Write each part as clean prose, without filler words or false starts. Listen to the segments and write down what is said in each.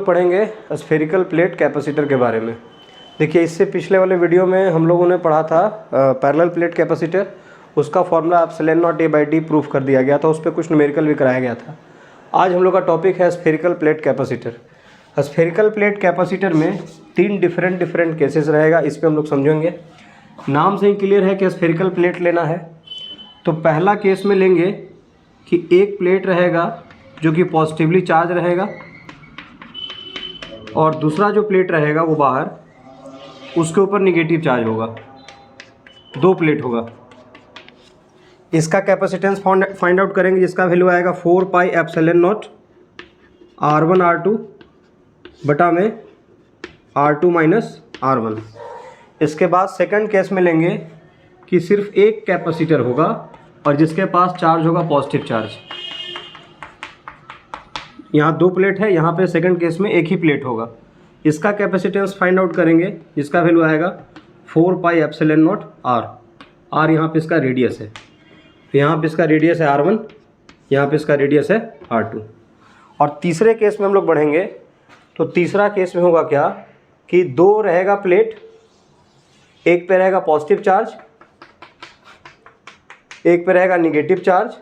पढ़ेंगे spherical plate capacitor के बारे में। देखिए, इससे पिछले वाले वीडियो में हम लोगों ने पढ़ा था पैरेलल प्लेट कैपेसिटर। उसका formula epsilon not a by D proof कर दिया गया था, उस पर कुछ न्यूमेरिकल भी कराया गया था। आज हम लोग का टॉपिक है spherical plate capacitor. Spherical plate capacitor में 3 डिफरेंट केसेस रहेगा, इस पर हम लोग समझेंगे। नाम से ही क्लियर है कि स्फेरिकल प्लेट लेना है। तो पहला केस में लेंगे कि एक प्लेट रहेगा जो कि पॉजिटिवली चार्ज रहेगा और दूसरा जो प्लेट रहेगा वो बाहर, उसके ऊपर निगेटिव चार्ज होगा। 2 प्लेट होगा। इसका कैपेसिटेंस फाइंड आउट करेंगे, जिसका वैल्यू आएगा 4 pi epsilon naught R1 R2 बटा में R2 माइनस R1। इसके बाद सेकंड केस में लेंगे कि सिर्फ एक कैपेसिटर होगा और जिसके पास चार्ज होगा पॉजिटिव चार्ज। यहाँ 2 प्लेट है, यहाँ पे सेकंड केस में एक ही प्लेट होगा। इसका कैपेसिटेंस फाइंड आउट करेंगे, जिसका वैल्यू आएगा 4 पाई एप्सिलॉन नॉट R यहाँ पे इसका रेडियस है। तो यहाँ पे इसका रेडियस है R1, यहाँ पे इसका रेडियस है R2। और तीसरे केस में हम लोग बढ़ेंगे। तो तीसरा केस में होगा क्या कि 2 रहेगा प्लेट, एक पे रहेगा पॉजिटिव चार्ज, एक पे रहेगा निगेटिव चार्ज,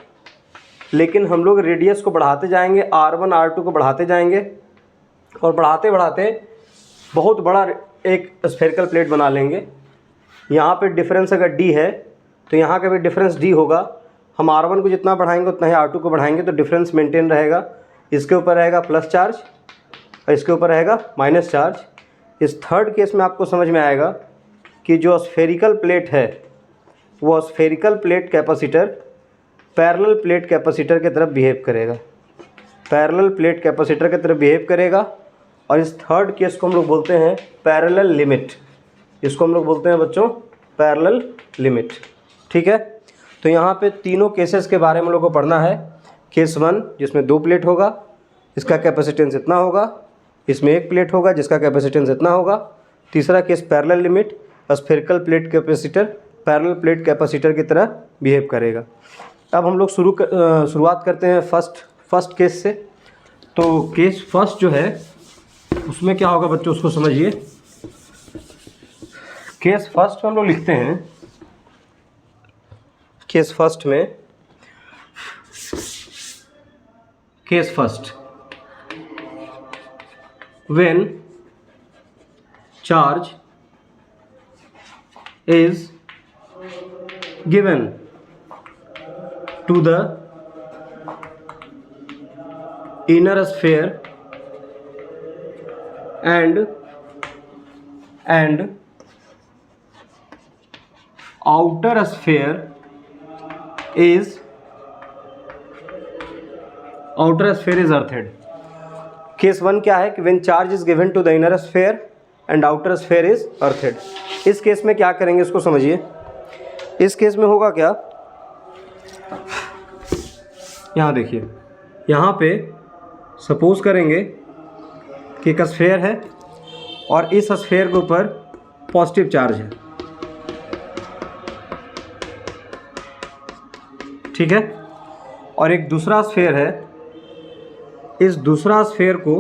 लेकिन हम लोग रेडियस को बढ़ाते जाएंगे, R1 R2 को बढ़ाते जाएंगे और बढ़ाते बढ़ाते बहुत बड़ा एक स्फेरिकल प्लेट बना लेंगे। यहाँ पे डिफरेंस अगर D है तो यहाँ का भी डिफरेंस D होगा। हम R1 को जितना बढ़ाएंगे उतना ही R2 को बढ़ाएंगे, तो डिफरेंस मेंटेन रहेगा। इसके ऊपर रहेगा प्लस चार्ज और इसके ऊपर रहेगा माइनस चार्ज। इस थर्ड केस में आपको समझ में आएगा कि जो स्फेरिकल प्लेट है वो spherical plate capacitor parallel plate capacitor की तरफ बिहेव करेगा, पैरेलल प्लेट कैपेसिटर की तरफ बिहेव करेगा। और इस थर्ड केस को हम लोग बोलते हैं पैरेलल लिमिट। इसको हम लोग बोलते हैं बच्चों पैरेलल लिमिट। ठीक है, तो यहाँ पे तीनों केसेस के बारे में हम लोग को पढ़ना है। केस 1 जिसमें 2 प्लेट होगा, इसका कैपेसिटेंस इतना होगा। इसमें एक प्लेट होगा जिसका कैपेसिटेंस इतना होगा। तीसरा case parallel limit, spherical plate capacitor parallel plate capacitor की तरह बिहेव करेगा। अब हम लोग शुरुआत करते हैं फर्स्ट केस से। तो केस फर्स्ट जो है उसमें क्या होगा बच्चों, उसको समझिए। केस फर्स्ट में हम लोग लिखते हैं, केस फर्स्ट में, case first when charge is given to the inner sphere and outer sphere is earthed। Case 1 क्या है कि when charge is given to the inner sphere and outer sphere is earthed. इस case में क्या करेंगे इसको समझिए। इस केस में होगा क्या, यहाँ देखिए, यहाँ पे सपोज करेंगे कि एक स्फेयर है और इस स्फेयर के ऊपर पॉजिटिव चार्ज है। ठीक है, और एक दूसरा स्फेयर है। इस दूसरा स्फेयर को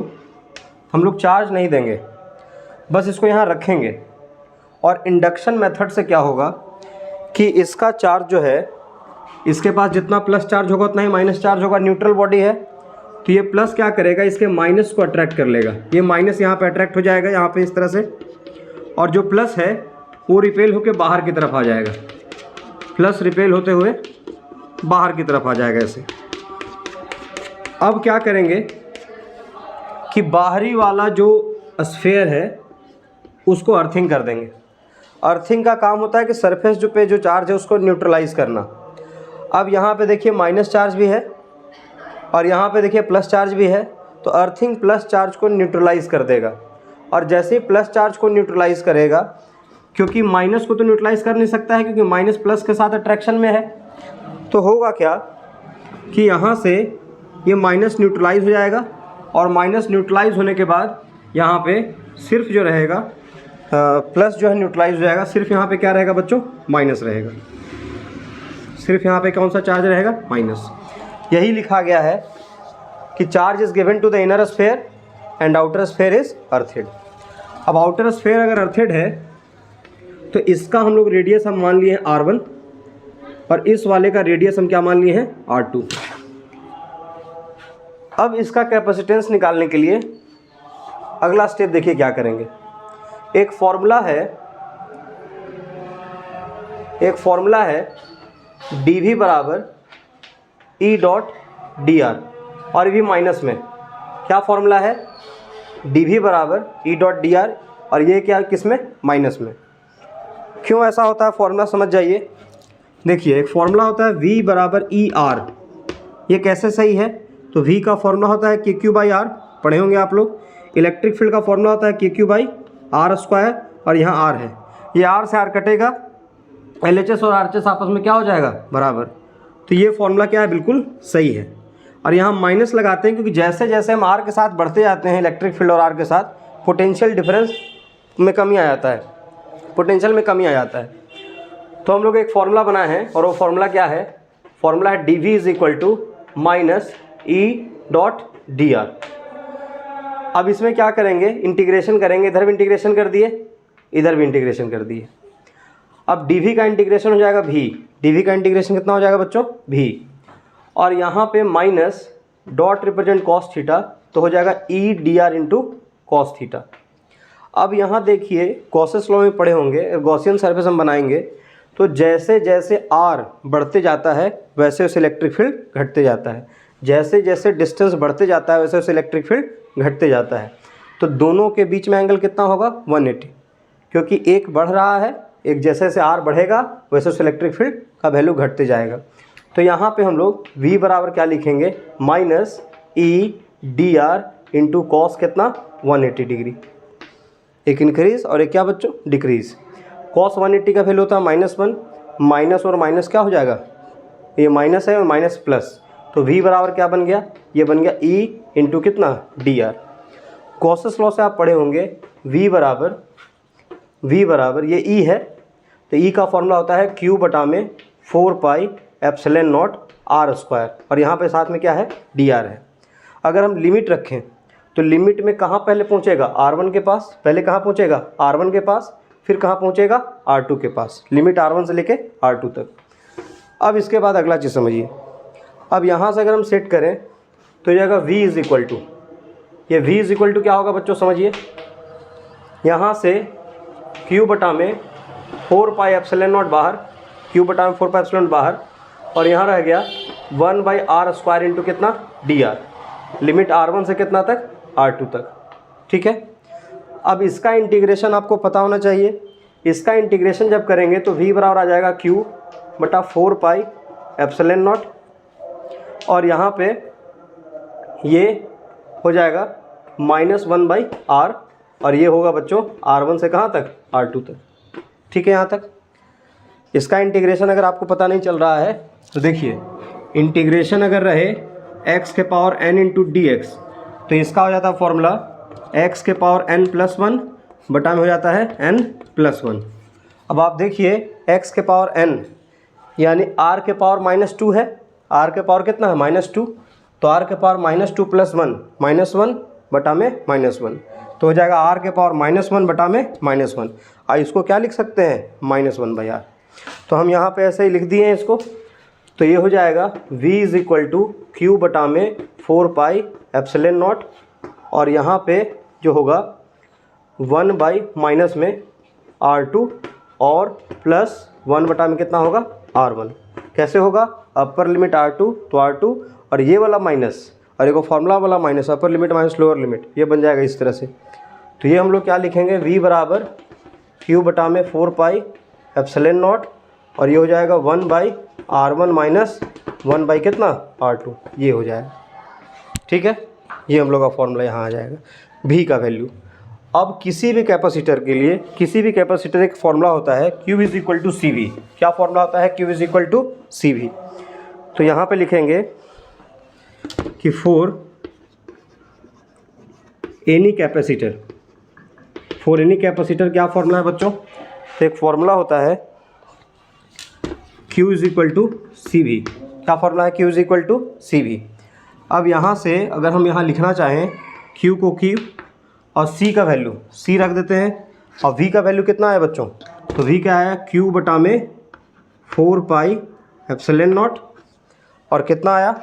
हम लोग चार्ज नहीं देंगे, बस इसको यहाँ रखेंगे। और इंडक्शन मेथड से क्या होगा कि इसका चार्ज जो है, इसके पास जितना प्लस चार्ज होगा उतना ही माइनस चार्ज होगा। न्यूट्रल बॉडी है तो ये प्लस क्या करेगा, इसके माइनस को अट्रैक्ट कर लेगा। ये माइनस यहाँ पे अट्रैक्ट हो जाएगा, यहाँ पे इस तरह से, और जो प्लस है वो रिपेल होकर बाहर की तरफ आ जाएगा। प्लस रिपेल होते हुए बाहर की तरफ आ जाएगा ऐसे। अब क्या करेंगे कि बाहरी वाला जो स्फेयर है उसको अर्थिंग कर देंगे। अर्थिंग का काम होता है कि सरफेस पे जो चार्ज है उसको न्यूट्रलाइज करना। अब यहाँ पे देखिए माइनस चार्ज भी है और यहाँ पे देखिए प्लस चार्ज भी है, तो अर्थिंग प्लस चार्ज को न्यूट्रलाइज कर देगा। और जैसे ही प्लस चार्ज को न्यूट्रलाइज करेगा, क्योंकि माइनस को तो न्यूट्रलाइज कर नहीं सकता है क्योंकि माइनस प्लस के साथ अट्रैक्शन में है, तो होगा क्या कि यहाँ से ये माइनस न्यूट्रलाइज हो जाएगा और माइनस न्यूट्रलाइज होने के बाद यहाँ पे सिर्फ जो रहेगा प्लस जो है न्यूट्रलाइज हो जाएगा। सिर्फ यहाँ पे क्या रहेगा बच्चों, माइनस रहेगा। सिर्फ यहाँ पे कौन सा चार्ज रहेगा, माइनस। यही लिखा गया है कि charge is given to the inner sphere and outer sphere is earthed. अब आउटर स्फीयर अगर अर्थेड है तो इसका हम लोग रेडियस हम मान लिए हैं R1 और इस वाले का रेडियस हम क्या मान लिए हैं R2। अब इसका कैपेसिटेंस निकालने के लिए अगला स्टेप देखिए क्या करेंगे। एक फॉर्मूला है dV बराबर E डॉट dr और भी माइनस में क्या फॉर्मूला है dV बराबर E डॉट dr और ये क्या किस में माइनस में। क्यों ऐसा होता है फॉर्मूला समझ जाइए। देखिए एक फॉर्मूला होता है V बराबर ER, ये कैसे सही है तो V का फॉर्मूला होता है KQ/R, पढ़े होंगे आप लोग। इलेक्ट्रिक फील्ड का फॉर्मूला होता है KQ/R² और यहाँ R है, ये R से R कटेगा, LHS और RHS आपस में क्या हो जाएगा बराबर। तो ये फॉर्मूला क्या है बिल्कुल सही है। और यहाँ माइनस लगाते हैं क्योंकि जैसे जैसे हम R के साथ बढ़ते जाते हैं इलेक्ट्रिक फील्ड और R के साथ पोटेंशियल डिफरेंस में कमी आ जाता है, पोटेंशियल में कमी आ जाता है। तो हम लोग एक फॉर्मूला बनाए हैं और वो फॉर्मूला क्या है, फॉर्मूला है dV is equal to minus E dot dr। अब इसमें क्या करेंगे इंटीग्रेशन करेंगे, इधर भी इंटीग्रेशन कर दिए इधर भी इंटीग्रेशन कर दिए। अब dV का इंटीग्रेशन हो जाएगा V, dV का इंटीग्रेशन कितना हो जाएगा बच्चों V, और यहाँ पे minus dot represent cos theta तो हो जाएगा E dr into cos theta. अब यहाँ देखिए गॉसेस लॉ में पढ़े होंगे, गॉसियन सरफेस हम बनाएंगे तो जैसे जैसे R बढ़ते जाता है वैसे वैसे इलेक्ट्रिक फील्ड घटते जाता है, जैसे जैसे डिस्टेंस बढ़ते जाता है वैसे वैसे इलेक्ट्रिक फील्ड घटते जाता है। तो दोनों के बीच में एंगल कितना होगा 180, क्योंकि एक बढ़ रहा है, एक जैसे जैसे R बढ़ेगा वैसे वैसे इलेक्ट्रिक फील्ड का वैल्यू घटते जाएगा। तो यहाँ पे हम लोग V बराबर क्या लिखेंगे minus E dr into cos कितना 180 डिग्री, एक इंक्रीज और एक क्या बच्चों डिक्रीज। कॉस 180 का वैल्यू होता है -1, माइनस और माइनस क्या हो जाएगा, ये माइनस है और माइनस प्लस, तो V बराबर क्या बन गया, ये बन गया E इंटू कितना dr। गॉसेस लॉ से आप पढ़े होंगे V बराबर ये E है तो E का फॉर्मूला होता है Q बटा में 4 एप्सिलॉन नॉट R² और यहाँ पे साथ में क्या है dr है। अगर हम लिमिट रखें तो लिमिट में कहाँ पहले पहुँचेगा R1 के पास, पहले कहाँ पहुँचेगा R1 के पास, फिर कहाँ पहुँचेगा R2 के पास, लिमिट R1 से लेके R2 तक। अब इसके बाद अगला चीज़ समझिए, अब यहाँ से अगर हम सेट करें तो ये आएगा V इज़ इक्वल टू, ये V इज़ इक्वल टू क्या होगा बच्चों समझिए, यहाँ से Q बटा में 4 एप्सिलॉन नॉट बाहर, Q बटा में 4 एप्सिलॉन बाहर और यहाँ रह गया 1/R² इंटू कितना dr, लिमिट R1 से कितना तक R2 तक, ठीक है। अब इसका इंटीग्रेशन आपको पता होना चाहिए, इसका इंटीग्रेशन जब करेंगे तो V बराबर आ जाएगा Q बटा 4 एप्सिलॉन नॉट और यहाँ पे ये हो जाएगा -1/R और ये होगा बच्चों R1 से कहाँ तक R2 तक, ठीक है। यहाँ तक इसका इंटीग्रेशन अगर आपको पता नहीं चल रहा है तो देखिए इंटीग्रेशन अगर रहे x के पावर n इंटू dx तो इसका हो जाता है फॉर्मूला x के पावर n+1 बटा में हो जाता है n+1। अब आप देखिए x के पावर n यानी r के पावर -2 है, r के पावर कितना है -2, तो r के पावर -2 + 1 बटा में -1 तो हो जाएगा r के पावर -1 बटा में -1। इसको क्या लिख सकते हैं -1/r, तो हम यहाँ पे ऐसे ही लिख दिए हैं इसको। तो ये हो जाएगा V is equal to Q बटा में 4 एप्सिलॉन नॉट और यहाँ पे जो होगा 1 माइनस में R2 और प्लस 1 बटा में कितना होगा R1। कैसे होगा, अपर लिमिट R2 तो R2 और ये वाला माइनस और एक फॉर्मूला वाला minus, upper limit minus lower limit, ये बन जाएगा इस तरह से। तो ये हम लोग क्या लिखेंगे V बराबर Q बटा में 4 एप्सिलॉन नॉट और ये हो जाएगा 1/R1 माइनस 1 कितना R2, ये हो जाएगा, ठीक है। ये हम लोग का फॉर्मूला यहाँ आ जाएगा V का वैल्यू। अब किसी भी कैपेसिटर के लिए, किसी भी कैपेसिटर एक फॉर्मूला होता है Q is equal to CV। क्या फॉर्मूला होता है Q is equal to CV। तो यहाँ पे लिखेंगे कि फॉर एनी कैपेसिटर क्या फॉर्मूला है बच्चों, तो एक फॉर्मूला होता है Q is equal to CV। क्या फॉर्मूला है Q is equal to CV। अब यहाँ से अगर हम यहाँ लिखना चाहें Q को Q और C का वैल्यू C रख देते हैं। और V का वैल्यू कितना है बच्चों? तो V क्या आया? Q बटा में 4 पाई एप्सिलॉन नॉट और कितना आया?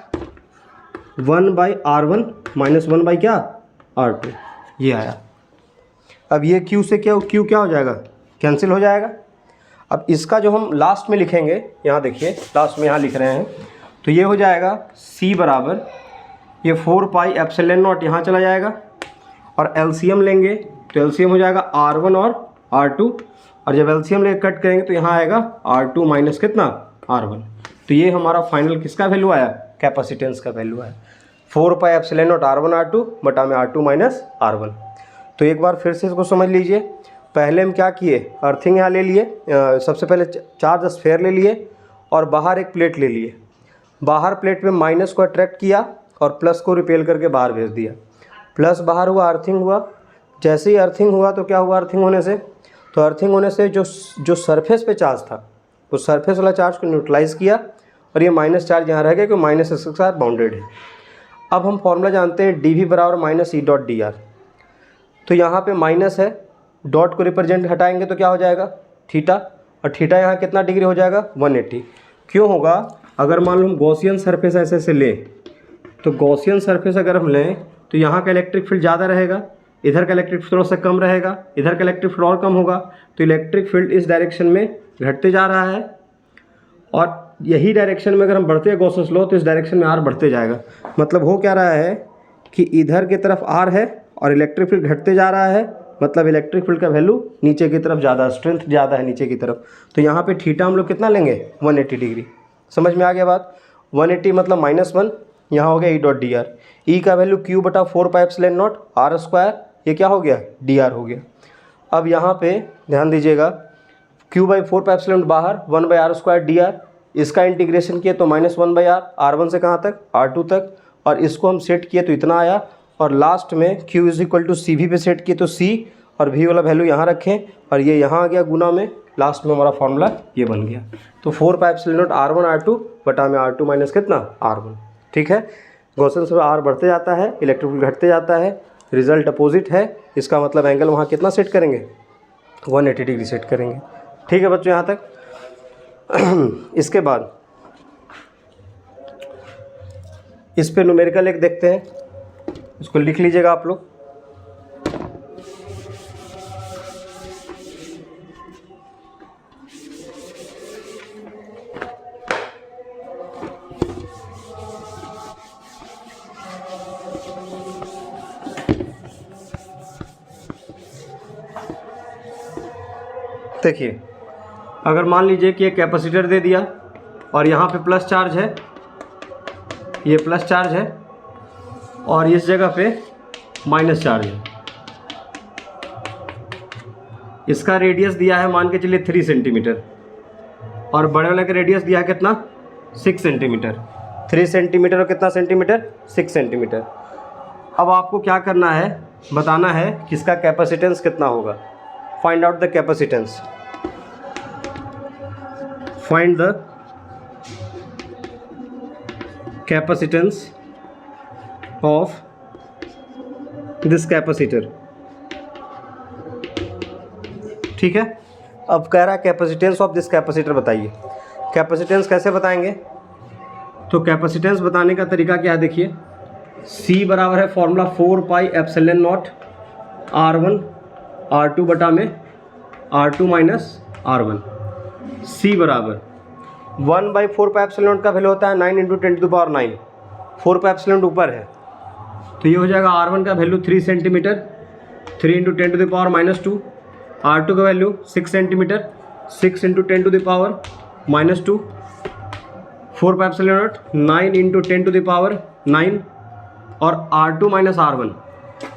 1/r1 माइनस 1 क्या? r2, ये आया। अब ये Q से क्या क्या हो जाएगा? कैंसिल हो जाएगा। अब इसका जो हम लास्ट में लिखेंगे, यहाँ देखिए लास्ट में यहाँ लिख रहे हैं, तो ये हो जाएगा C बराबर ये 4 पाई एप्सिलॉन नॉट यहाँ चला जाएगा और एलसीएम लेंगे तो एलसीएम हो जाएगा R1 और R2 और जब एलसीएम लेकर कट करेंगे तो यहाँ आएगा R2 माइनस कितना? R1। तो ये हमारा फाइनल किसका वैल्यू आया? कैपेसिटेंस का वैल्यू आया 4 pi epsilon naught R1 R2 बटा में R2 माइनस R1। तो एक बार फिर से इसको समझ लीजिए। पहले हम क्या किए? अर्थिंग यहाँ ले लिए, सबसे पहले चार्ज स्फेयर ले लिए और बाहर एक प्लेट ले लिए। बाहर प्लेट में माइनस को अट्रैक्ट किया और प्लस को रिपेल करके बाहर भेज दिया। प्लस बाहर हुआ, अर्थिंग हुआ। जैसे ही अर्थिंग हुआ तो क्या हुआ? अर्थिंग होने से तो अर्थिंग होने से जो सरफेस पे चार्ज था उस सरफेस वाला चार्ज को न्यूट्रलाइज़ किया और ये माइनस चार्ज यहाँ रह गया क्योंकि माइनस इसके साथ बाउंडेड है। अब हम फॉर्मूला जानते हैं dv बराबर minus E dot D R. तो यहाँ पे माइनस है, डॉट को रिप्रेजेंट हटाएंगे तो क्या हो जाएगा? थीटा, और थीटा यहाँ कितना डिग्री हो जाएगा? 180। क्यों होगा? अगर मान लो हम गॉसियन सरफेस ऐसे लें तो गॉसियन सरफेस अगर हम लें तो यहाँ का इलेक्ट्रिक फील्ड ज़्यादा रहेगा, इधर का इलेक्ट्रिक फील्ड थोड़ा सा कम रहेगा, इधर का इलेक्ट्रिक फील्ड और कम होगा। तो इलेक्ट्रिक फील्ड इस डायरेक्शन में घटते जा रहा है और यही डायरेक्शन में अगर हम बढ़ते हैं गॉसियस लॉ तो इस डायरेक्शन में आर बढ़ते जाएगा। मतलब हो क्या रहा है कि इधर की तरफ आर है और इलेक्ट्रिक फील्ड घटते जा रहा है, मतलब इलेक्ट्रिक फील्ड का वैल्यू नीचे की तरफ ज़्यादा, स्ट्रेंथ ज़्यादा है नीचे की तरफ। तो यहाँ पे थीटा हम लोग कितना लेंगे? 180 डिग्री। समझ में आ गया बात? 180 मतलब -1, यहाँ हो गया ई डॉट डी आर। ई का वैल्यू Q बटा 4 pi epsilon not R square, ये क्या हो गया? DR हो गया। अब यहाँ पे ध्यान दीजिएगा, Q/4 पाई एप्सिलॉन बाहर 1/r स्क्वायर DR, इसका इंटीग्रेशन किए तो -1/r, R1 से कहाँ तक? R2 तक, और इसको हम सेट किए तो इतना आया। और लास्ट में Q = CV पे सेट किए तो C और V वाला वैल्यू यहाँ रखें और ये यहाँ आ गया गुना में, लास्ट में हमारा फॉर्मूला ये बन गया। तो 4 pi epsilon naught R1 R2 बटा में R2 माइनस कितना? R1। ठीक है, गॉसियन से R बढ़ते जाता है, इलेक्ट्रिक फील्ड घटते जाता है, रिजल्ट अपोजिट है, इसका मतलब एंगल वहाँ कितना सेट करेंगे? 180 डिग्री सेट करेंगे। ठीक है बच्चों यहाँ तक। इसके बाद इस पे न्यूमेरिकल एक देखते हैं, इसको लिख लीजिएगा आप लोग। देखिए, अगर मान लीजिए कि एक कैपेसिटर दे दिया और यहाँ पे प्लस चार्ज है, ये प्लस चार्ज है और इस जगह पे माइनस चार्ज है। इसका रेडियस दिया है मान के चलिए 3 सेंटीमीटर और बड़े वाले का रेडियस दिया है कितना? 6 सेंटीमीटर। 3 सेंटीमीटर और कितना सेंटीमीटर? 6 सेंटीमीटर। अब आपको क्या करना है? बताना है कि इसका कैपेसिटेंस कितना होगा। Find out the capacitance. Find the capacitance of this capacitor. ठीक है, अब कह रहा है कैपेसिटेंस ऑफ दिस कैपेसिटर बताइए। कैपेसिटेंस कैसे बताएंगे? तो कैपेसिटेंस बताने का तरीका क्या है? देखिए, C बराबर है formula 4 pi epsilon naught R1 R2 बटा में R2 माइनस R1। C बराबर 1/4 पाई एप्सिलॉन नॉट का वैल्यू होता है 9 × 10⁹। 4 पाई एप्सिलॉन नॉट ऊपर है तो ये हो जाएगा R1 का वैल्यू 3 सेंटीमीटर, 3 × 10⁻²। R2 का value 6 centimetre, 6 × 10⁻²। 4 pi epsilon not 9 × 10⁹ और R2 माइनस R1।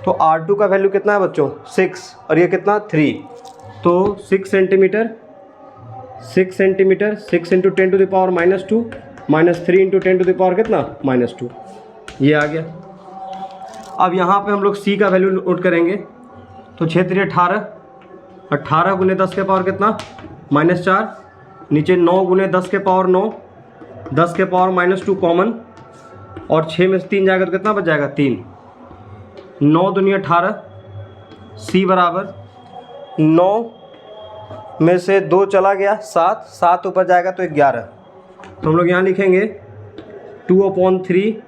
तो R2 का वैल्यू कितना है बच्चों? 6 और ये कितना? 3। तो 6 सेंटीमीटर, 6 सेंटीमीटर, 6 × 10⁻² माइनस 3 × 10⁻² कितना? -2। ये आ गया। अब यहाँ पे हम लोग C का वैल्यू नोट करेंगे तो 6 × 3 = 18, 18 × 10 के पावर कितना? -4, नीचे 9 × 10 के पावर 9, 10 के पावर -2 कॉमन और 6 में से 3 जाएगा तो कितना बच जाएगा? 3। 9 दूनी 18, C बराबर 9 में से 2 चला गया 7, 7 ऊपर जाएगा तो 11। तो हम लोग यहाँ लिखेंगे 2/3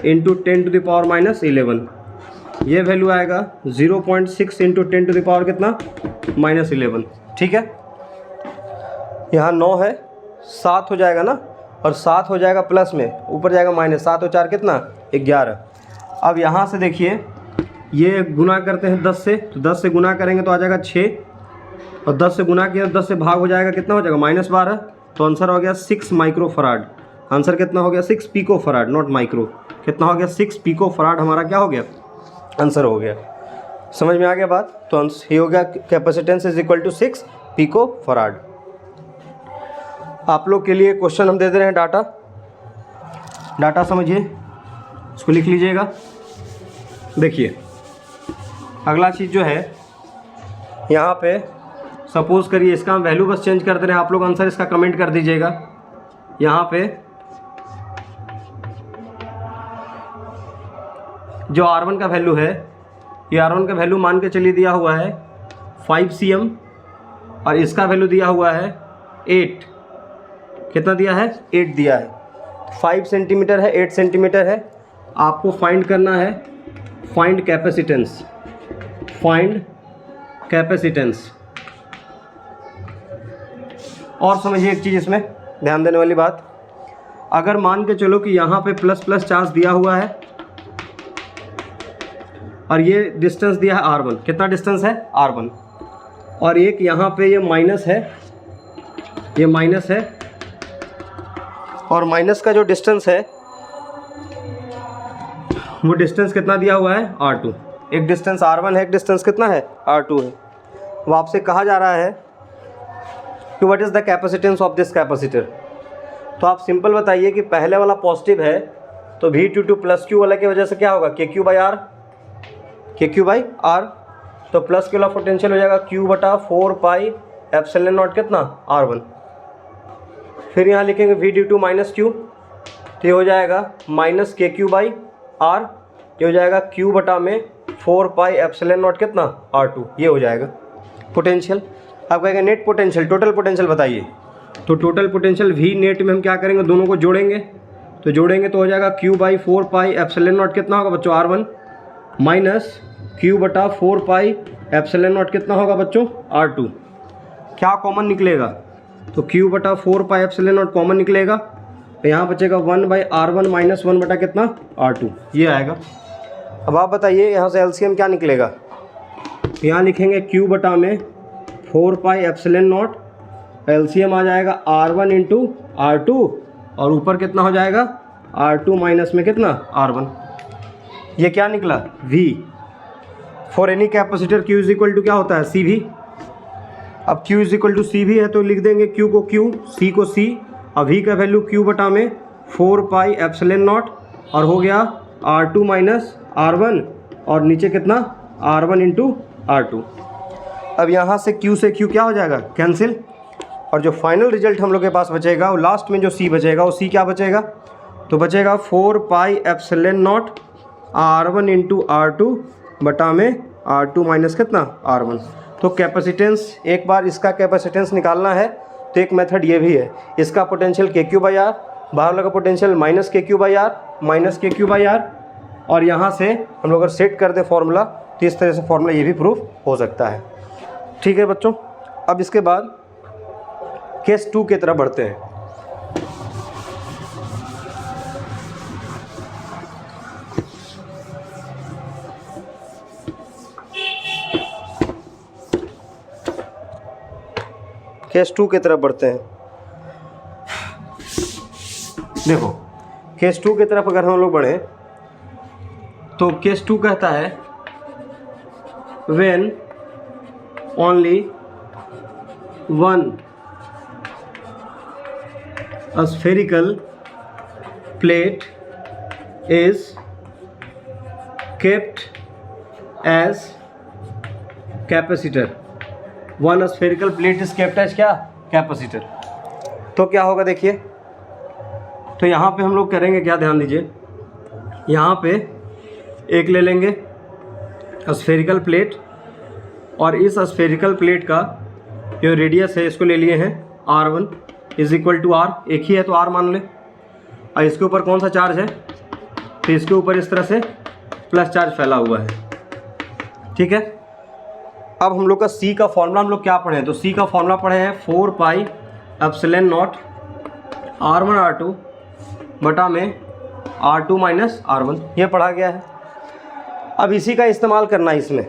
इंटू 10⁻11। ये वैल्यू आएगा 0.6 इंटू 10⁻ कितना -11। ठीक है, यहाँ 9 है, 7 हो जाएगा ना, और 7 हो जाएगा प्लस में, ऊपर जाएगा माइनस, 7 और 4 कितना 11। अब यहाँ से देखिए ये गुना करते हैं 10 से, तो 10 से गुना करेंगे तो आ जाएगा 6, और 10 से गुना किया 10 से भाग हो जाएगा, कितना हो जाएगा -12। तो आंसर हो गया 6 माइक्रोफराड। आंसर कितना हो गया 6 पिकोफराड, नॉट माइक्रो। कितना हो गया 6 पिकोफराड हमारा क्या हो गया आंसर हो गया। समझ में आ गया बात। तो ये हो गया capacitance is equal to 6 picofarad. आप लोग के लिए क्वेश्चन हम दे दे रहे हैं, डाटा समझिए, इसको लिख लीजिएगा। देखिए अगला चीज़ जो है यहाँ पे सपोज करिए इसका हम वैल्यू बस चेंज कर दे रहे हैं, आप लोग आंसर इसका कमेंट कर दीजिएगा। यहाँ पे जो R1 का वैल्यू है, ये R1 का वैल्यू मान के चलिए दिया हुआ है 5 cm, और इसका वैल्यू दिया हुआ है 8। कितना दिया है 8 दिया है। 5 सेंटीमीटर है, 8 सेंटीमीटर है। आपको फाइंड करना है फाइंड कैपेसिटेंस, फाइंड कैपेसिटेंस। और समझिए एक चीज़ इसमें ध्यान देने वाली बात, अगर मान के चलो कि यहाँ पे प्लस प्लस चार्ज दिया हुआ है और ये डिस्टेंस दिया है R1, कितना डिस्टेंस है R1, और एक यहाँ पे ये माइनस है, ये माइनस है, और माइनस का जो डिस्टेंस है वो डिस्टेंस कितना दिया हुआ है R2। एक डिस्टेंस R1 है, एक डिस्टेंस कितना है R2 है। वो आपसे कहा जा रहा है कि what is the capacitance of this capacitor. तो आप सिंपल बताइए कि पहले वाला पॉजिटिव है तो V22 प्लस Q वाला की वजह से क्या होगा KQ/R, KQ/R। तो प्लस के वाला पोटेंशियल हो जाएगा Q/4πε0 कितना R1। फिर यहाँ लिखेंगे V22 माइनस Q, तो ये हो जाएगा माइनस KQ/R, ये हो जाएगा Q/4πε0 कितना R2, ये हो जाएगा पोटेंशियल। आप कहेंगे नेट पोटेंशियल, टोटल पोटेंशियल बताइए। तो टोटल पोटेंशियल V नेट में हम क्या करेंगे, दोनों को जोड़ेंगे, तो जोड़ेंगे तो हो जाएगा Q/4πε0 कितना होगा बच्चों R1, माइनस Q/4πε0 कितना होगा बच्चों R2। क्या कॉमन निकलेगा, तो Q/4πε0 कॉमन निकलेगा, तो यहाँ बचेगा 1/R1 माइनस 1 कितना R2, ये आएगा। अब आप बताइए यहाँ से LCM क्या निकलेगा। यहाँ लिखेंगे Q/4πε0, LCM आ जाएगा R1 इंटू R2, और ऊपर कितना हो जाएगा R2 माइनस में कितना R1। ये क्या निकला V। For any capacitor Q is equal to क्या होता है CV। अब Q is equal to CV है तो लिख देंगे Q को Q, C को C, अब V का वैल्यू Q/4πε0, और हो गया R2 माइनस R1, और नीचे कितना R1 इंटू R2। अब यहाँ से Q से Q क्या हो जाएगा कैंसिल, और जो फाइनल रिजल्ट हम लोग के पास बचेगा वो लास्ट में जो C बचेगा वो C क्या बचेगा, तो बचेगा 4πε0 R1 इंटू R2 बटा में R2 माइनस कितना R1। तो कैपेसिटेंस, एक बार इसका कैपेसिटेंस निकालना है तो एक मेथड ये भी है, इसका पोटेंशियल KQ/R, बाहर वाला का पोटेंशियल माइनस KQ/R, और यहाँ से हम लोग अगर सेट कर दें फॉर्मूला तो इस तरह से फॉर्मूला ये भी प्रूफ हो सकता है। ठीक है बच्चों, अब इसके बाद केस 2 की तरफ बढ़ते हैं। केस 2 की तरफ बढ़ते हैं। देखो केस 2 की तरफ अगर हम लोग बढ़े तो केस 2 कहता है when only one spherical plate is kept as capacitor, one spherical plate is kept as क्या कैपेसिटर। तो क्या होगा देखिए, तो यहाँ पे हम लोग करेंगे क्या, ध्यान दीजिए, यहाँ पे एक ले लेंगे स्फेरिकल प्लेट, और इस स्फेरिकल प्लेट का जो रेडियस है इसको ले लिए हैं R1 is equal to R, एक ही है तो R मान ले। और इसके ऊपर कौन सा चार्ज है, तो इसके ऊपर इस तरह से प्लस चार्ज फैला हुआ है। ठीक है, अब हम लोग का C का फॉर्मूला हम लोग क्या पढ़े हैं, तो C का फॉर्मूला पढ़े हैं 4 pi epsilon naught R1 R2 बटा में R2 माइनस R1, ये पढ़ा गया है। अब इसी का इस्तेमाल करना है। इसमें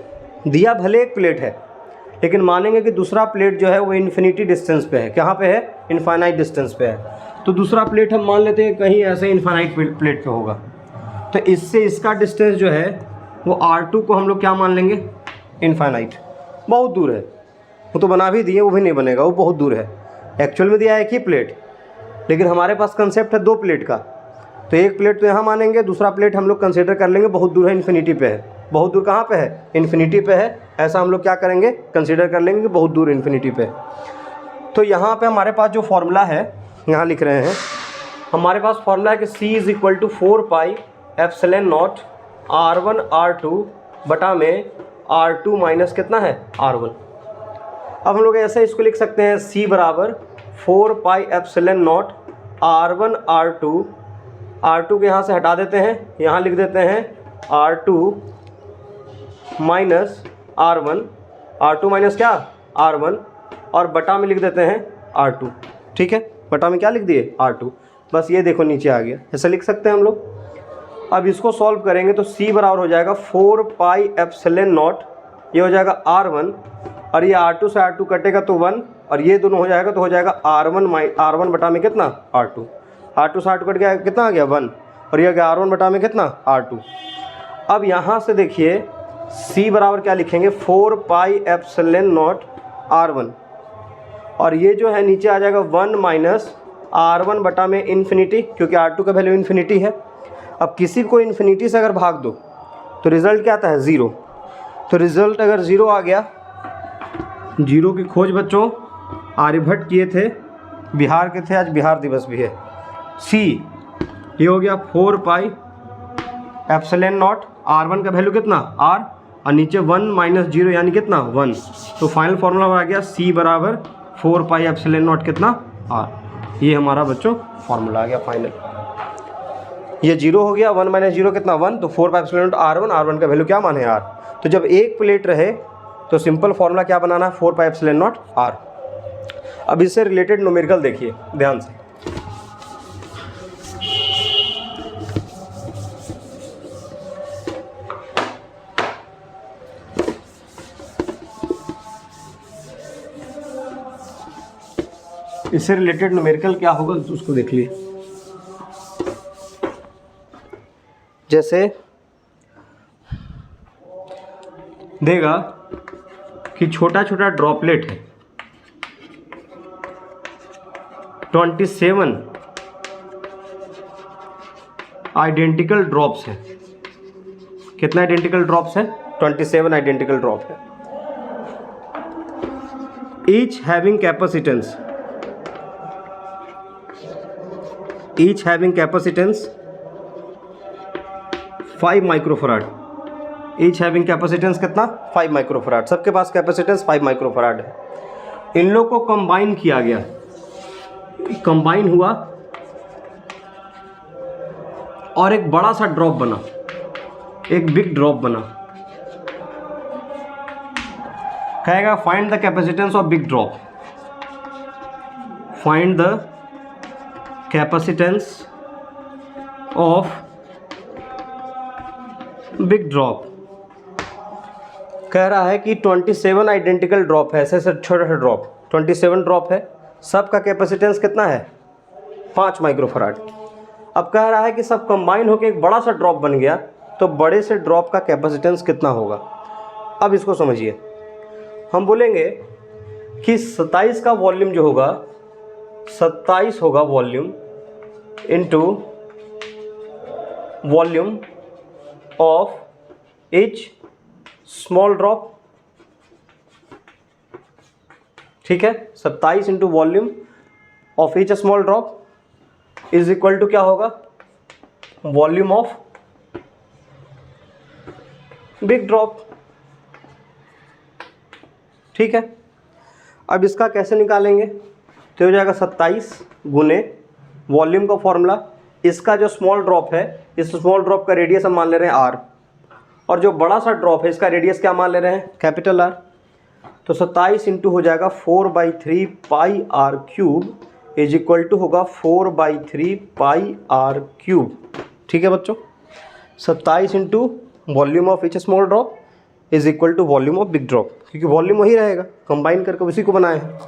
दिया भले एक प्लेट है, लेकिन मानेंगे कि दूसरा प्लेट जो है वो इन्फिनिटी डिस्टेंस पे है। कहाँ पे है, इनफाइनाइट डिस्टेंस पे है। तो दूसरा प्लेट हम मान लेते हैं कहीं ऐसे इनफाइनाइट प्लेट पे होगा, तो इससे इसका डिस्टेंस जो है वो R2 को हम लोग क्या मान लेंगे, इनफाइनाइट। बहुत दूर है, वो तो बना भी दिए, वो भी नहीं बनेगा, वो बहुत दूर है। एक्चुअल में दिया है एक ही प्लेट, लेकिन हमारे पास कंसेप्ट है दो प्लेट का, तो एक प्लेट तो यहाँ मानेंगे, दूसरा प्लेट हम लोग कंसिडर कर लेंगे बहुत दूर है, इन्फिनिटी पे है। बहुत दूर कहाँ पे है, इन्फिनिटी पे है, ऐसा हम लोग क्या करेंगे, कंसिडर कर लेंगे कि बहुत दूर इन्फिनिटी पे है। तो यहाँ पे हमारे पास जो फॉर्मूला है, यहाँ लिख रहे हैं, हमारे पास फॉर्मूला है कि C is equal to 4 pi epsilon naught R1 R2 बटा में R2 माइनस कितना है, R1। अब हम लोग ऐसे इसको लिख सकते हैं, C बराबर 4 pi epsilon naught R1 R2, R2 के यहाँ से हटा देते हैं, यहाँ लिख देते हैं R2 minus R1, R2 minus क्या, R1, और बटा में लिख देते हैं R2। ठीक है, बटा में क्या लिख दिए, R2। बस ये देखो नीचे आ गया, ऐसा लिख सकते हैं हम लोग। अब इसको सॉल्व करेंगे तो C बराबर हो जाएगा 4 पाई एप्सिलॉन नॉट, ये हो जाएगा R1, और ये R2 से R2 कटेगा तो 1, और ये दोनों हो जाएगा तो हो जाएगा R1 बटा में कितना, R2। R2 से R2 कट गया, कितना आ गया 1, और ये आ गया R1 बटा में कितना, R2। अब यहाँ से देखिए C बराबर क्या लिखेंगे, 4 पाई एप्सिलॉन नॉट R1, और ये जो है नीचे आ जाएगा 1 माइनस R1 बटा में इन्फिनिटी, क्योंकि R2 का वैल्यू इन्फिनिटी है। अब किसी को इन्फिनिटी से अगर भाग दो तो रिज़ल्ट क्या आता है, 0। तो रिज़ल्ट अगर 0 आ गया, 0 की खोज बच्चों आर्यभट्ट किए थे, बिहार के थे, आज बिहार दिवस भी है। C ये हो गया 4 पाई एप्सिलॉन नॉट, R1 का वैल्यू कितना, R, और नीचे 1 माइनस 0 यानी कितना, 1। तो फाइनल फार्मूला आ गया C बराबर 4 पाई एप्सिलॉन नॉट कितना, R। ये हमारा बच्चों फार्मूला आ गया फाइनल। ये 0 हो गया, 1 माइनस 0 कितना, 1, तो 4 pi epsilon naught R1, R1 का वैल्यू क्या मान है, R। तो जब एक प्लेट रहे तो सिंपल फार्मूला क्या बनाना है, 4 पाई एप्सिलॉन नॉट R। अब इससे रिलेटेड न्यूमेरिकल देखिए ध्यान से। इससे रिलेटेड न्यूमेरिकल क्या होगा तो उसको देख लिए। जैसे देगा कि छोटा छोटा ड्रॉपलेट है, 27 आइडेंटिकल ड्रॉप्स है। कितना आइडेंटिकल ड्रॉप्स है, 27 आइडेंटिकल ड्रॉप है। Each having capacitance, each having capacitance 5 microfarad. each having capacitance कितना, 5 माइक्रोफराड। सबके पास कैपेसिटेंस 5 माइक्रोफराड है। इन लोग को कंबाइन किया गया, कंबाइन हुआ और एक बड़ा सा ड्रॉप बना, एक बिग ड्रॉप बना। कहेगा find the capacitance of big drop, find the capacitance of big drop. कह रहा है कि 27 आइडेंटिकल ड्रॉप है, ऐसे ऐसे छोटा सा ड्रॉप, 27 ड्रॉप है, सबका कैपेसिटेंस कितना है, 5 माइक्रोफराड। अब कह रहा है कि सब कंबाइन होकर एक बड़ा सा ड्रॉप बन गया, तो बड़े से ड्रॉप का कैपेसिटेंस कितना होगा। अब इसको समझिए, हम बोलेंगे कि 27 का वॉल्यूम जो होगा, 27 होगा volume into volume of each small drop. ठीक है, 27 into volume of each small drop is equal to क्या होगा, वॉल्यूम ऑफ बिग ड्रॉप। ठीक है। अब इसका कैसे निकालेंगे, तो हो जाएगा 27 गुने वॉल्यूम का फॉर्मूला, इसका जो स्मॉल ड्रॉप है, इस स्मॉल ड्रॉप का रेडियस हम मान ले रहे हैं r, और जो बड़ा सा ड्रॉप है इसका रेडियस क्या मान ले रहे हैं, कैपिटल R। तो 27 इंटू हो जाएगा 4/3 pi r cube is equal to होगा 4/3 पाई r क्यूब। ठीक है बच्चों, 27 into volume of each small drop is equal to volume of big drop, क्योंकि वॉल्यूम वही रहेगा, कंबाइन करके उसी को बनाए हैं।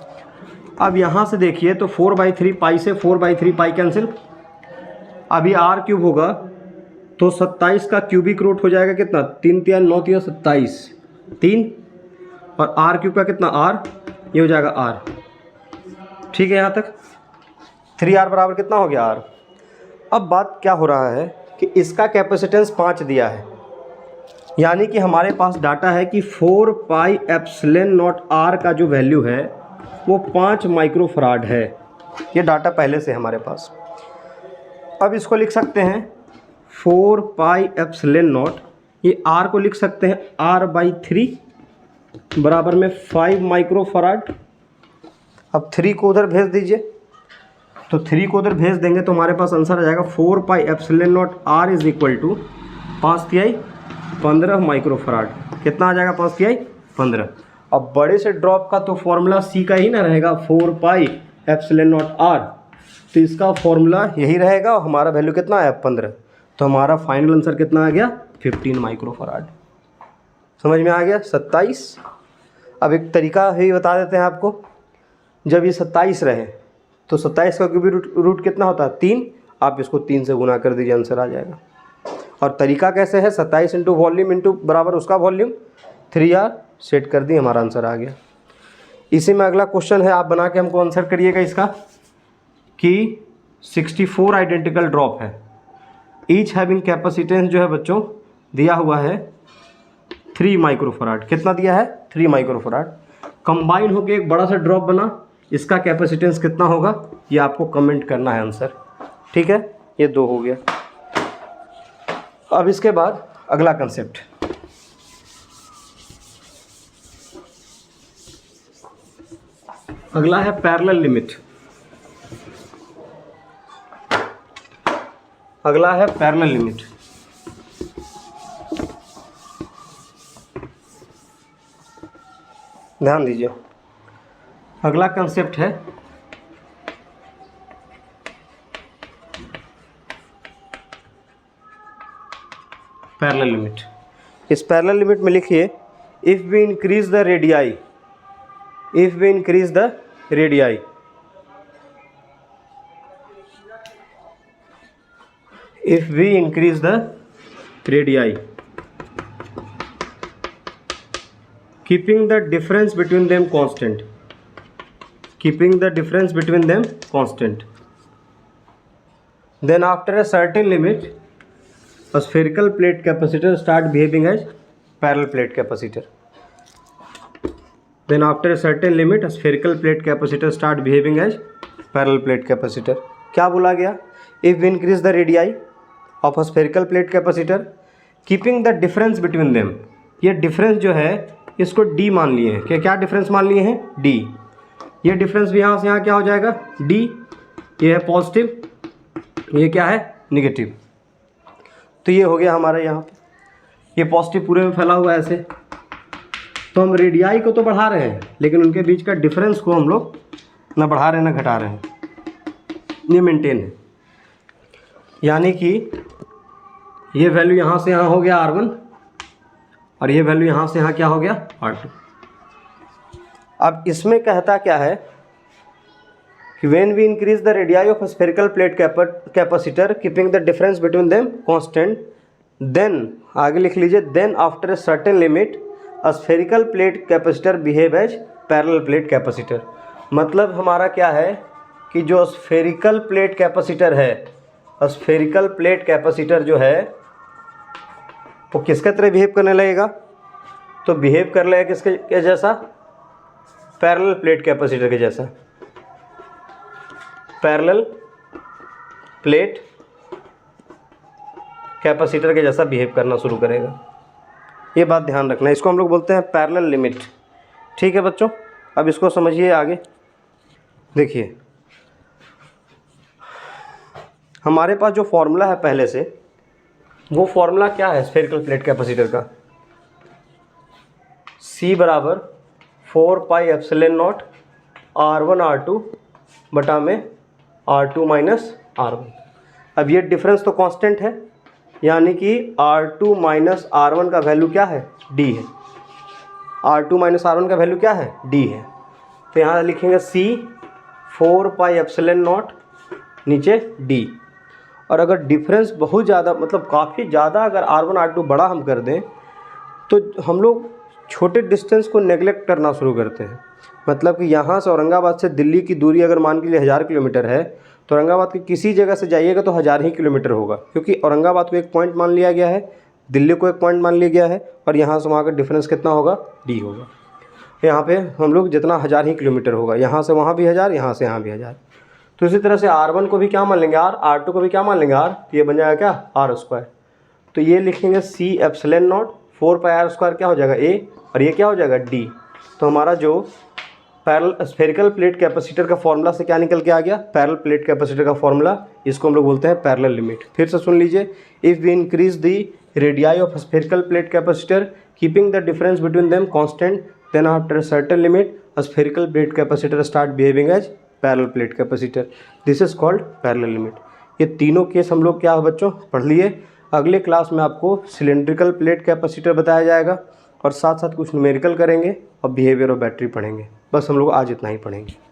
अब यहाँ से देखिए तो 4/3 पाई से 4/3 पाई कैंसिल, अभी r क्यूब होगा तो 27 का क्यूबिक रूट हो जाएगा कितना, 3 × 9 = 27, 3, और r क्यूब का कितना r, ये हो जाएगा r। ठीक है, यहाँ तक 3r बराबर कितना हो गया r। अब बात क्या हो रहा है कि इसका कैपेसिटेंस 5 दिया है, यानी कि हमारे पास डाटा है कि 4πε0 r का जो वैल्यू है वो 5 माइक्रोफराड है। ये डाटा पहले से हमारे पास। अब इसको लिख सकते हैं 4πε0, ये r को लिख सकते हैं r/3 बराबर में 5 माइक्रोफराड। अब 3 को उधर भेज दीजिए, तो 3 को उधर भेज देंगे तो हमारे पास आंसर आ जाएगा 4πε0 r is equal to 5×3 15 microfarad. कितना आ जाएगा, 5×3 15। अब बड़े से ड्रॉप का तो फॉर्मूला सी का ही ना रहेगा, 4πε0 r, तो इसका फॉर्मूला यही रहेगा और हमारा वैल्यू कितना है 15, तो हमारा फाइनल आंसर कितना आ गया 15 माइक्रोफराड। समझ में आ गया 27। अब एक तरीका ही बता देते हैं आपको, जब ये 27 रहे तो 27 का क्यूबिक रूट कितना होता है 3, आप इसको 3 से गुना कर दीजिए, आंसर आ जाएगा। और तरीका कैसे है, 27 इंटू वॉल्यूम इंटू बराबर उसका वॉल्यूम, 3r सेट कर दी, हमारा आंसर आ गया। इसी में अगला क्वेश्चन है, आप बना के हमको आंसर करिएगा इसका कि 64 आइडेंटिकल ड्रॉप है, ईच हैविंग कैपेसिटेंस जो है बच्चों दिया हुआ है 3 माइक्रोफराड। कितना दिया है 3 माइक्रोफराड। कंबाइन होकर एक बड़ा सा ड्रॉप बना, इसका कैपेसिटेंस कितना होगा ये आपको कमेंट करना है आंसर। ठीक है, ये 2 हो गया। अब इसके बाद अगला कंसेप्ट, अगला है पैरेलल लिमिट। अगला है पैरेलल लिमिट। ध्यान दीजिए, अगला कंसेप्ट है पैरेलल लिमिट। इस पैरेलल लिमिट में लिखिए, if we increase the radii, if we increase the radii, if we increase the radii, keeping the difference between them constant, keeping the difference between them constant, then after a certain limit a spherical plate capacitor start behaving as parallel plate capacitor, then after a certain limit a spherical plate capacitor start behaving as parallel plate capacitor। क्या बोला गया, if we increase the radii of a spherical plate capacitor keeping the difference between them, ये difference जो है इसको d मान लिए हैं। क्या डिफरेंस मान लिए हैं d, ये डिफरेंस भी यहाँ से यहाँ क्या हो जाएगा d, ये है पॉजिटिव, ये क्या है नेगेटिव। तो ये हो गया हमारा यहाँ पे, ये पॉजिटिव पूरे में फैला हुआ है ऐसे, तो हम रेडियाई को तो बढ़ा रहे हैं लेकिन उनके बीच का डिफरेंस को हम लोग ना बढ़ा रहे हैं ना घटा रहे हैं, ये मेंटेन है। यानी कि ये वैल्यू यहाँ से यहाँ हो गया R1 और ये वैल्यू यहाँ से यहाँ क्या हो गया R2। अब इसमें कहता क्या है कि when we increase the radii of spherical plate capacitor keeping the difference between them constant, then आगे लिख लीजिए, then after a certain limit a spherical plate capacitor behave as parallel plate capacitor. मतलब हमारा क्या है कि जो स्फेरिकल प्लेट कैपेसिटर है, स्फेरिकल प्लेट कैपेसिटर जो है वो किसके तरह बिहेव करने लगेगा, तो बिहेव कर लगेगा किसके के जैसा, पैरेलल प्लेट कैपेसिटर के जैसा, पैरेलल प्लेट कैपेसिटर के जैसा बिहेव करना शुरू करेगा। ये बात ध्यान रखना, इसको हम लोग बोलते हैं पैरेलल लिमिट। ठीक है बच्चों, अब इसको समझिए आगे। देखिए हमारे पास जो फॉर्मूला है पहले से, वो फॉर्मूला क्या है स्फेरिकल प्लेट कैपेसिटर का, C बराबर 4 pi epsilon naught R1 R2 बटा में R2 माइनस R1। अब ये डिफरेंस तो कांस्टेंट है, यानी कि R2 माइनस R1 का वैल्यू क्या है, D है। R2 माइनस R1 का वैल्यू क्या है, D है। तो यहाँ लिखेंगे C 4 पाई एप्सिलॉन नॉट नीचे D। और अगर डिफरेंस बहुत ज़्यादा मतलब काफ़ी ज़्यादा अगर R1 R2 बड़ा हम कर दें तो हम लोग छोटे डिस्टेंस को नेगलेक्ट करना शुरू करते हैं। मतलब कि यहाँ से औरंगाबाद से दिल्ली की दूरी अगर मान के लिए 1000 किलोमीटर है तो औरंगाबाद की किसी जगह से जाइएगा तो 1000 ही किलोमीटर होगा, क्योंकि औरंगाबाद को एक पॉइंट मान लिया गया है, दिल्ली को एक पॉइंट मान लिया गया है, और यहाँ से वहाँ का डिफरेंस कितना होगा, D होगा। यहाँ पे हम लोग जितना 1000 ही किलोमीटर होगा, यहाँ से वहाँ भी 1000, यहाँ से यहाँ भी 1000। तो इसी तरह से R1 को भी क्या मान लेंगे R, R2 को भी क्या मान लेंगे R, तो ये बन जाएगा क्या R स्क्वायर। तो ये लिखेंगे C epsilon not 4 pi R square क्या हो जाएगा A, और ये क्या हो जाएगा D। तो हमारा जो पैरेलल स्फेरिकल प्लेट कैपेसिटर का फॉर्मूला से क्या निकल के आ गया, पैरेलल प्लेट कैपेसिटर का फॉर्मूला, इसको हम लोग बोलते हैं पैरेलल लिमिट। फिर से सुन लीजिए, if we increase the radii of spherical plate capacitor keeping the difference between them constant, then after certain limit a spherical plate capacitor start behaving as parallel plate capacitor, this is called parallel limit. ये तीनों case हम लोग क्या है बच्चों पढ़ लिए। अगले क्लास में आपको सिलेंड्रिकल प्लेट कैपेसिटर बताया जाएगा और साथ साथ कुछ न्यूमेरिकल करेंगे और बिहेवियर ऑफ बैटरी पढ़ेंगे। बस हम लोग आज इतना ही पढ़ेंगे।